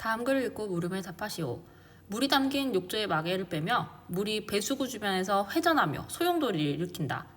다음 글을 읽고 물음에 답하시오. 물이 담긴 욕조의 마개를 빼며 물이 배수구 주변에서 회전하며 소용돌이를 일으킨다.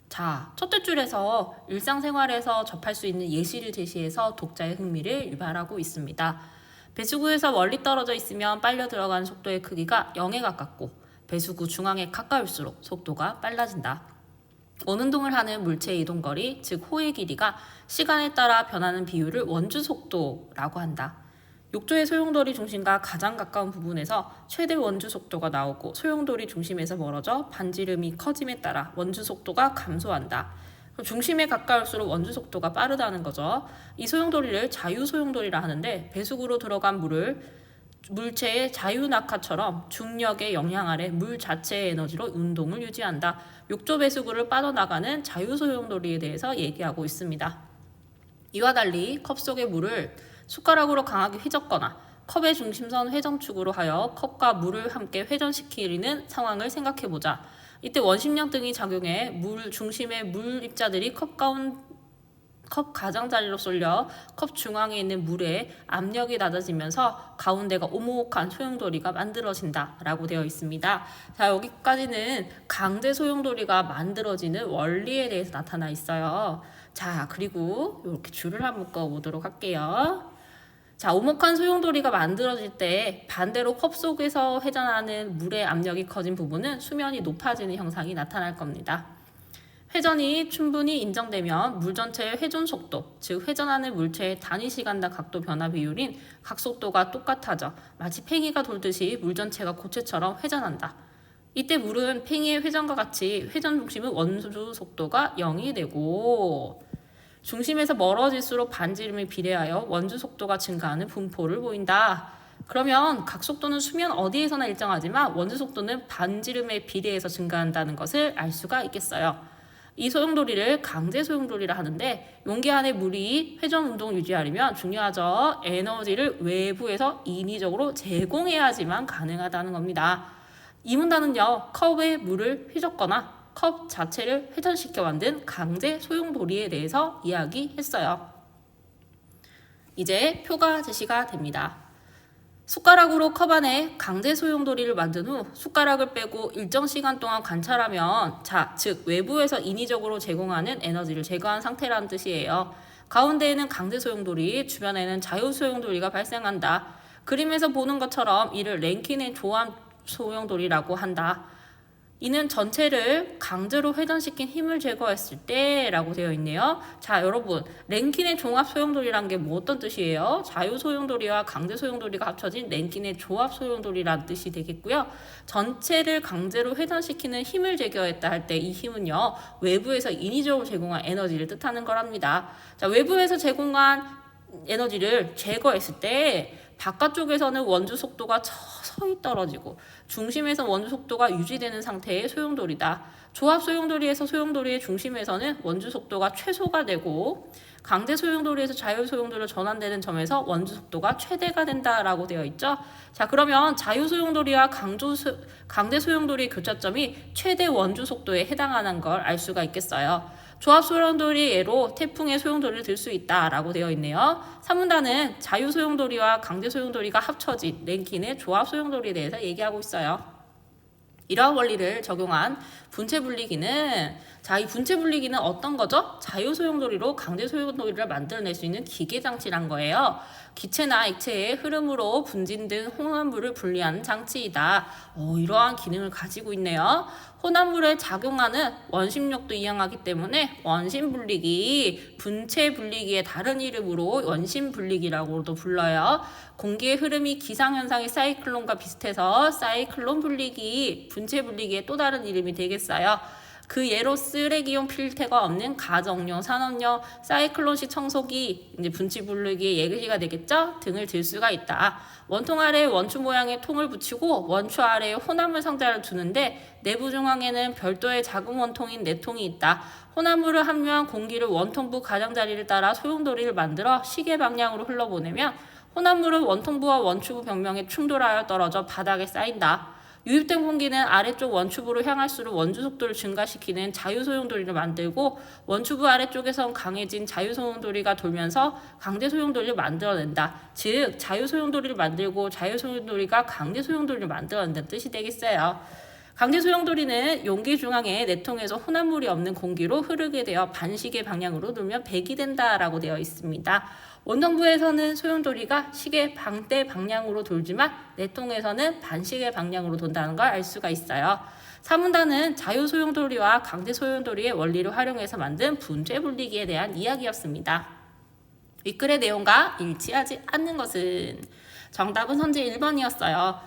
자, 첫째 줄에서 일상생활에서 접할 수 있는 예시를 제시해서 독자의 흥미를 유발하고 있습니다. 배수구에서 멀리 떨어져 있으면 빨려 들어가는 속도의 크기가 0에 가깝고 배수구 중앙에 가까울수록 속도가 빨라진다. 원운동을 하는 물체의 이동거리, 즉 호의 길이가 시간에 따라 변하는 비율을 원주속도라고 한다. 욕조의 소용돌이 중심과 가장 가까운 부분에서 최대 원주 속도가 나오고 소용돌이 중심에서 멀어져 반지름이 커짐에 따라 원주 속도가 감소한다. 중심에 가까울수록 원주 속도가 빠르다는 거죠. 이 소용돌이를 자유소용돌이라 하는데 배수구로 들어간 물을 물체의 자유낙하처럼 중력의 영향 아래 물 자체의 에너지로 운동을 유지한다. 욕조 배수구를 빠져나가는 자유소용돌이에 대해서 얘기하고 있습니다. 이와 달리 컵 속의 물을 숟가락으로 강하게 휘젓거나 컵의 중심선 회전축으로 하여 컵과 물을 함께 회전시키는 상황을 생각해보자. 이때 원심력 등이 작용해 물 중심의 물 입자들이 컵 가장자리로 쏠려 컵 중앙에 있는 물에 압력이 낮아지면서 가운데가 오목한 소용돌이가 만들어진다 라고 되어 있습니다. 자, 여기까지는 강제 소용돌이가 만들어지는 원리에 대해서 나타나 있어요. 자, 그리고 이렇게 줄을 한번 꺼보도록 할게요. 자, 오목한 소용돌이가 만들어질 때 반대로 컵 속에서 회전하는 물의 압력이 커진 부분은 수면이 높아지는 현상이 나타날 겁니다. 회전이 충분히 인정되면 물 전체의 회전 속도, 즉 회전하는 물체의 단위 시간당 각도 변화 비율인 각속도가 똑같아져 마치 팽이가 돌듯이 물 전체가 고체처럼 회전한다. 이때 물은 팽이의 회전과 같이 회전 중심은 원주 속도가 0이 되고 중심에서 멀어질수록 반지름에 비례하여 원주 속도가 증가하는 분포를 보인다. 그러면 각속도는 수면 어디에서나 일정하지만 원주 속도는 반지름에 비례해서 증가한다는 것을 알 수가 있겠어요. 이 소용돌이를 강제 소용돌이라 하는데 용기 안에 물이 회전 운동을 유지하려면 중요하죠. 에너지를 외부에서 인위적으로 제공해야지만 가능하다는 겁니다. 이 문단은요, 컵에 물을 휘젓거나 컵 자체를 회전시켜 만든 강제 소용돌이에 대해서 이야기했어요. 이제 표가 제시가 됩니다. 숟가락으로 컵 안에 강제 소용돌이를 만든 후 숟가락을 빼고 일정 시간 동안 관찰하면 즉 외부에서 인위적으로 제공하는 에너지를 제거한 상태라는 뜻이에요. 가운데에는 강제 소용돌이, 주변에는 자유 소용돌이가 발생한다. 그림에서 보는 것처럼 이를 랭킨의 조합 소용돌이라고 한다. 이는 전체를 강제로 회전시킨 힘을 제거했을 때 라고 되어 있네요. 자, 여러분, 랭킨의 종합 소용돌이란 게 뭐 어떤 뜻이에요? 자유 소용돌이와 강제 소용돌이가 합쳐진 랭킨의 조합 소용돌이라는 뜻이 되겠고요. 전체를 강제로 회전시키는 힘을 제거했다 할 때 이 힘은요, 외부에서 인위적으로 제공한 에너지를 뜻하는 거랍니다. 자, 외부에서 제공한 에너지를 제거했을 때 바깥쪽에서는 원주 속도가 서서히 떨어지고 중심에서 원주 속도가 유지되는 상태의 소용돌이다. 조합 소용돌이에서 소용돌이의 중심에서는 원주 속도가 최소가 되고 강제 소용돌이에서 자유 소용돌이로 전환되는 점에서 원주 속도가 최대가 된다라고 되어 있죠. 자, 그러면 자유 소용돌이와 강제 소용돌이의 교차점이 최대 원주 속도에 해당하는 걸 알 수가 있겠어요. 조합 소용돌이 예로 태풍의 소용돌이를 들 수 있다라고 되어 있네요. 3문단은 자유 소용돌이와 강제 소용돌이가 합쳐진 랭킨의 조합 소용돌이에 대해서 얘기하고 있어요. 이러한 원리를 적용한 분체 분리기는 이 분체 분리기는 어떤 거죠? 자유 소용돌이로 강제 소용돌이를 만들어낼 수 있는 기계 장치란 거예요. 기체나 액체의 흐름으로 분진 등 혼합물을 분리하는 장치이다. 이러한 기능을 가지고 있네요. 혼합물에 작용하는 원심력도 이용하기 때문에 원심 분리기, 분체 분리기의 다른 이름으로 원심 분리기라고도 불러요. 공기의 흐름이 기상현상의 사이클론과 비슷해서 사이클론 분리기, 분체 분리기의 또 다른 이름이 되겠어요. 그 예로 쓰레기용 필터가 없는 가정용, 산업용, 사이클론식 청소기, 분치 분리기의 예시가 되겠죠? 등을 들 수가 있다. 원통 아래에 원추 모양의 통을 붙이고 원추 아래에 혼합물 상자를 두는데 내부 중앙에는 별도의 작은 원통인 내통이 있다. 혼합물을 함유한 공기를 원통부 가장자리를 따라 소용돌이를 만들어 시계 방향으로 흘러보내면 혼합물은 원통부와 원추부 벽면에 충돌하여 떨어져 바닥에 쌓인다. 유입된 공기는 아래쪽 원추부로 향할수록 원주 속도를 증가시키는 자유소용돌이를 만들고 원추부 아래쪽에선 강해진 자유소용돌이가 돌면서 강제소용돌이를 만들어낸다. 즉 자유소용돌이를 만들고 자유소용돌이가 강제소용돌이를 만들어낸다는 뜻이 되겠어요. 강제소용돌이는 용기 중앙에 내통에서 혼합물이 없는 공기로 흐르게 되어 반시계 방향으로 돌면 백이 된다라고 되어 있습니다. 원정부에서는 소용돌이가 시계 반대 방향으로 돌지만 내통에서는 반시계 방향으로 돈다는 걸 알 수가 있어요. 사문단은 자유소용돌이와 강제소용돌이의 원리를 활용해서 만든 분체분리기에 대한 이야기였습니다. 윗글의 내용과 일치하지 않는 것은 정답은 선지 1번이었어요.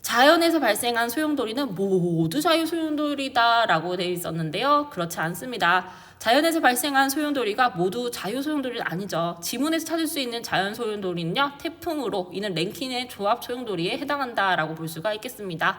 자연에서 발생한 소용돌이는 모두 자유소용돌이다 라고 되어 있었는데요. 그렇지 않습니다. 자연에서 발생한 소용돌이가 모두 자유소용돌이는 아니죠. 지문에서 찾을 수 있는 자연소용돌이는요. 태풍으로 이는 랭킨의 조합 소용돌이에 해당한다라고 볼 수가 있겠습니다.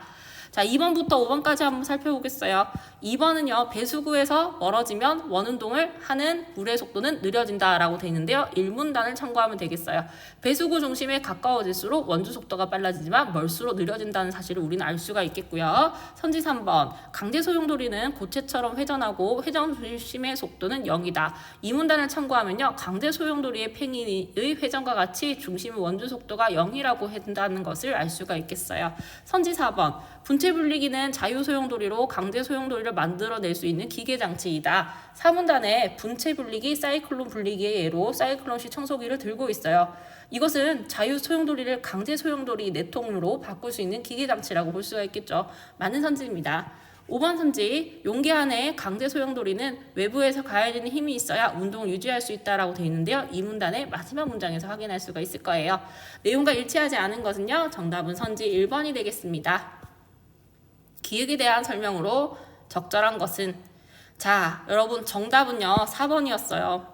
자, 2번부터 5번까지 한번 살펴보겠어요. 2번은요. 배수구에서 멀어지면 원운동을 하는 물의 속도는 느려진다라고 되어 있는데요. 1문단을 참고하면 되겠어요. 배수구 중심에 가까워질수록 원주 속도가 빨라지지만 멀수록 느려진다는 사실을 우리는 알 수가 있겠고요. 선지 3번. 강제소용돌이는 고체처럼 회전하고 회전 중심의 속도는 0이다. 2문단을 참고하면요. 강제소용돌이의 팽이의 회전과 같이 중심의 원주 속도가 0이라고 한다는 것을 알 수가 있겠어요. 선지 4번. 분체분리기는 자유소용돌이로 강제소용돌이를 만들어낼 수 있는 기계장치이다. 3문단에 분체분리기, 사이클론 분리기의 예로 사이클론식 청소기를 들고 있어요. 이것은 자유소용돌이를 강제소용돌이 내통으로 바꿀 수 있는 기계장치라고 볼 수가 있겠죠. 맞는 선지입니다. 5번 선지, 용기 안에 강제소용돌이는 외부에서 가해지는 힘이 있어야 운동을 유지할 수 있다라고 되어 있는데요. 이 문단의 마지막 문장에서 확인할 수가 있을 거예요. 내용과 일치하지 않은 것은요. 정답은 선지 1번이 되겠습니다. 기획에 대한 설명으로 적절한 것은 자, 여러분 정답은요. 4번이었어요.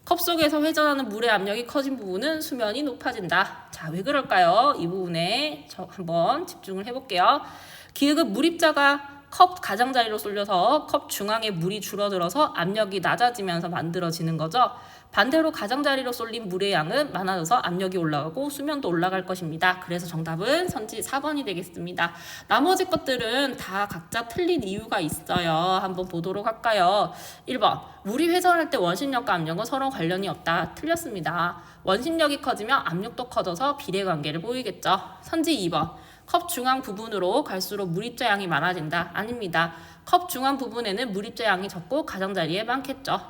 컵 속에서 회전하는 물의 압력이 커진 부분은 수면이 높아진다. 자, 왜 그럴까요? 이 부분에 한번 집중을 해볼게요. 기획은 물입자가 컵 가장자리로 쏠려서 컵 중앙에 물이 줄어들어서 압력이 낮아지면서 만들어지는 거죠. 반대로 가장자리로 쏠린 물의 양은 많아져서 압력이 올라가고 수면도 올라갈 것입니다. 그래서 정답은 선지 4번이 되겠습니다. 나머지 것들은 다 각자 틀린 이유가 있어요. 한번 보도록 할까요? 1번. 물이 회전할 때 원심력과 압력은 서로 관련이 없다. 틀렸습니다. 원심력이 커지면 압력도 커져서 비례관계를 보이겠죠. 선지 2번. 컵 중앙 부분으로 갈수록 물입자 양이 많아진다. 아닙니다. 컵 중앙 부분에는 물입자 양이 적고 가장자리에 많겠죠.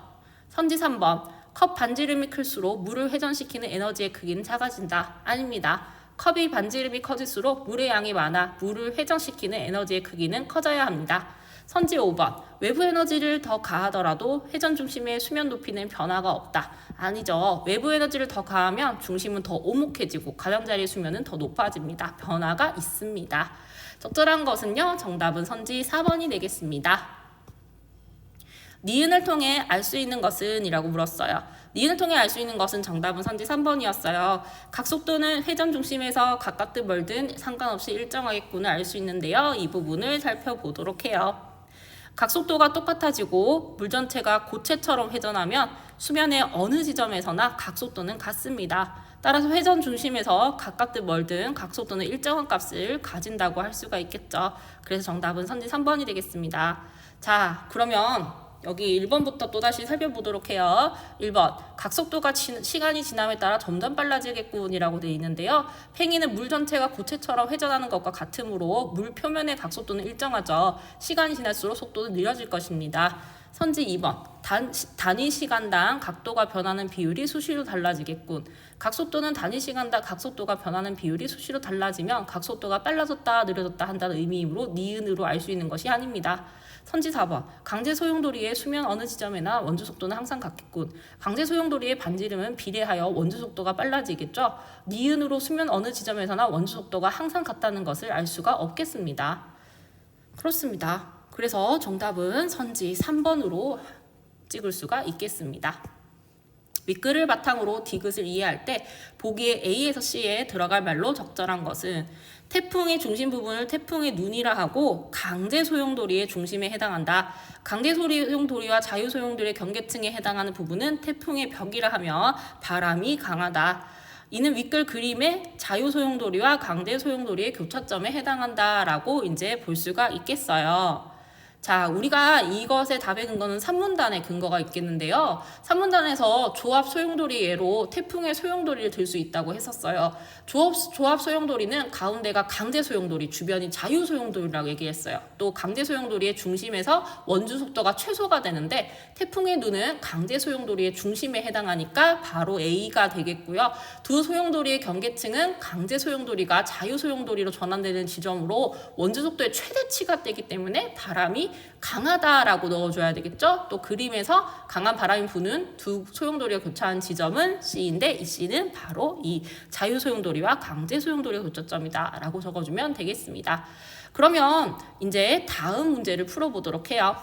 선지 3번. 컵 반지름이 클수록 물을 회전시키는 에너지의 크기는 작아진다. 아닙니다. 컵이 반지름이 커질수록 물의 양이 많아 물을 회전시키는 에너지의 크기는 커져야 합니다. 선지 5번. 외부 에너지를 더 가하더라도 회전 중심의 수면 높이는 변화가 없다. 아니죠. 외부 에너지를 더 가하면 중심은 더 오목해지고 가장자리의 수면은 더 높아집니다. 변화가 있습니다. 적절한 것은요. 정답은 선지 4번이 되겠습니다. 니은을 통해 알 수 있는 것은? 이라고 물었어요. 니은을 통해 알 수 있는 것은 정답은 선지 3번이었어요. 각속도는 회전 중심에서 가깝든 멀든 상관없이 일정하겠군을 알 수 있는데요. 이 부분을 살펴보도록 해요. 각속도가 똑같아지고 물 전체가 고체처럼 회전하면 수면의 어느 지점에서나 각속도는 같습니다. 따라서 회전 중심에서 가깝든 멀든 각속도는 일정한 값을 가진다고 할 수가 있겠죠. 그래서 정답은 선지 3번이 되겠습니다. 자, 그러면 여기 1번부터 또다시 살펴보도록 해요. 1번. 각속도가 시간이 지남에 따라 점점 빨라지겠군이라고 되어 있는데요. 팽이는 물 전체가 고체처럼 회전하는 것과 같으므로 물 표면의 각속도는 일정하죠. 시간이 지날수록 속도는 느려질 것입니다. 선지 2번. 단위 시간당 각도가 변하는 비율이 수시로 달라지겠군. 각속도는 단위 시간당 각속도가 변하는 비율이 수시로 달라지면 각속도가 빨라졌다 느려졌다 한다는 의미이므로 니은으로 알 수 있는 것이 아닙니다. 선지 4번. 강제소용돌이의 수면 어느 지점에나 원주 속도는 항상 같겠군. 강제소용돌이의 반지름은 비례하여 원주 속도가 빨라지겠죠. 니은으로 수면 어느 지점에서나 원주 속도가 항상 같다는 것을 알 수가 없겠습니다. 그렇습니다. 그래서 정답은 선지 3번으로 찍을 수가 있겠습니다. 윗글을 바탕으로 디귿을 이해할 때 보기에 A에서 C에 들어갈 말로 적절한 것은 태풍의 중심 부분을 태풍의 눈이라 하고 강제소용돌이의 중심에 해당한다. 강제소용돌이와 자유소용돌이의 경계층에 해당하는 부분은 태풍의 벽이라 하며 바람이 강하다. 이는 윗글 그림의 자유소용돌이와 강제소용돌이의 교차점에 해당한다라고 이제 볼 수가 있겠어요. 자, 우리가 이것의 답의 근거는 산문단의 근거가 있겠는데요. 산문단에서 조합 소용돌이 예로 태풍의 소용돌이를 들 수 있다고 했었어요. 조합 소용돌이는 가운데가 강제 소용돌이, 주변이 자유 소용돌이라고 얘기했어요. 또 강제 소용돌이의 중심에서 원주 속도가 최소가 되는데 태풍의 눈은 강제 소용돌이의 중심에 해당하니까 바로 A가 되겠고요. 두 소용돌이의 경계층은 강제 소용돌이가 자유 소용돌이로 전환되는 지점으로 원주 속도의 최대치가 되기 때문에 바람이 강하다라고 넣어줘야 되겠죠. 또 그림에서 강한 바람이 부는 두 소용돌이가 교차한 지점은 C인데 이 C는 바로 이 자유 소용돌이와 강제 소용돌이의 교차점이다 라고 적어주면 되겠습니다. 그러면 이제 다음 문제를 풀어보도록 해요.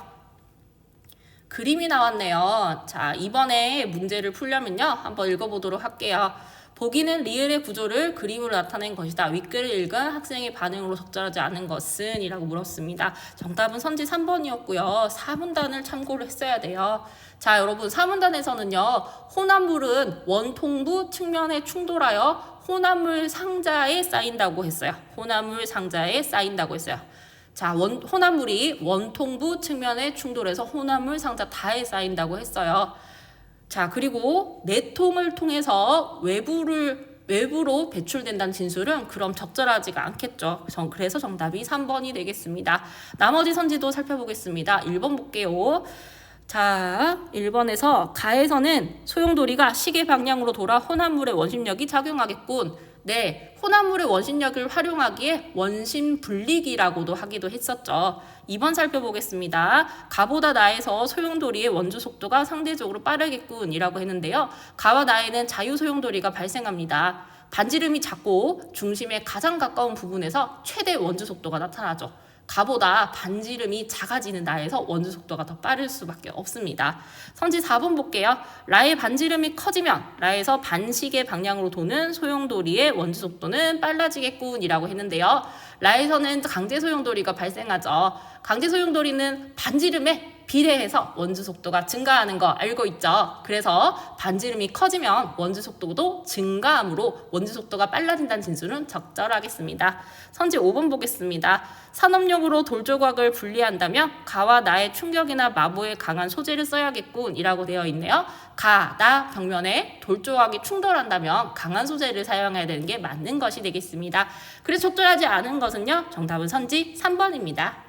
그림이 나왔네요. 자, 이번에 문제를 풀려면요 한번 읽어보도록 할게요. 보기는 리을의 구조를 그림으로 나타낸 것이다. 윗글을 읽은 학생의 반응으로 적절하지 않은 것은? 이라고 물었습니다. 정답은 선지 3번이었고요. 4문단을 참고를 했어야 돼요. 자, 여러분 4문단에서는요. 혼합물은 원통부 측면에 충돌하여 혼합물 상자에 쌓인다고 했어요. 혼합물 상자에 쌓인다고 했어요. 자, 혼합물이 원통부 측면에 충돌해서 혼합물 상자 다에 쌓인다고 했어요. 자, 그리고 내통을 통해서 외부로 배출된다는 진술은 그럼 적절하지가 않겠죠. 그래서 정답이 3번이 되겠습니다. 나머지 선지도 살펴보겠습니다. 1번 볼게요. 자, 1번에서 가에서는 소용돌이가 시계 방향으로 돌아 혼합물의 원심력이 작용하겠군. 네, 혼합물의 원심력을 활용하기에 원심 분리기라고도 하기도 했었죠. 2번 살펴보겠습니다. 가보다 나에서 소용돌이의 원주 속도가 상대적으로 빠르겠군 이라고 했는데요. 가와 나에는 자유 소용돌이가 발생합니다. 반지름이 작고 중심에 가장 가까운 부분에서 최대 원주 속도가 나타나죠. 가보다 반지름이 작아지는 나에서 원주 속도가 더 빠를 수밖에 없습니다. 선지 4번 볼게요. 라의 반지름이 커지면 라에서 반시계 방향으로 도는 소용돌이의 원주 속도는 빨라지겠군 이라고 했는데요. 라에서는 강제 소용돌이가 발생하죠. 강제 소용돌이는 반지름에 비례해서 원주 속도가 증가하는 거 알고 있죠. 그래서 반지름이 커지면 원주 속도도 증가하므로 원주 속도가 빨라진다는 진술은 적절하겠습니다. 선지 5번 보겠습니다. 산업용으로 돌조각을 분리한다면 가와 나의 충격이나 마모에 강한 소재를 써야겠군 이라고 되어 있네요. 가, 나 벽면에 돌조각이 충돌한다면 강한 소재를 사용해야 되는 게 맞는 것이 되겠습니다. 그래서 적절하지 않은 것은요. 정답은 선지 3번입니다.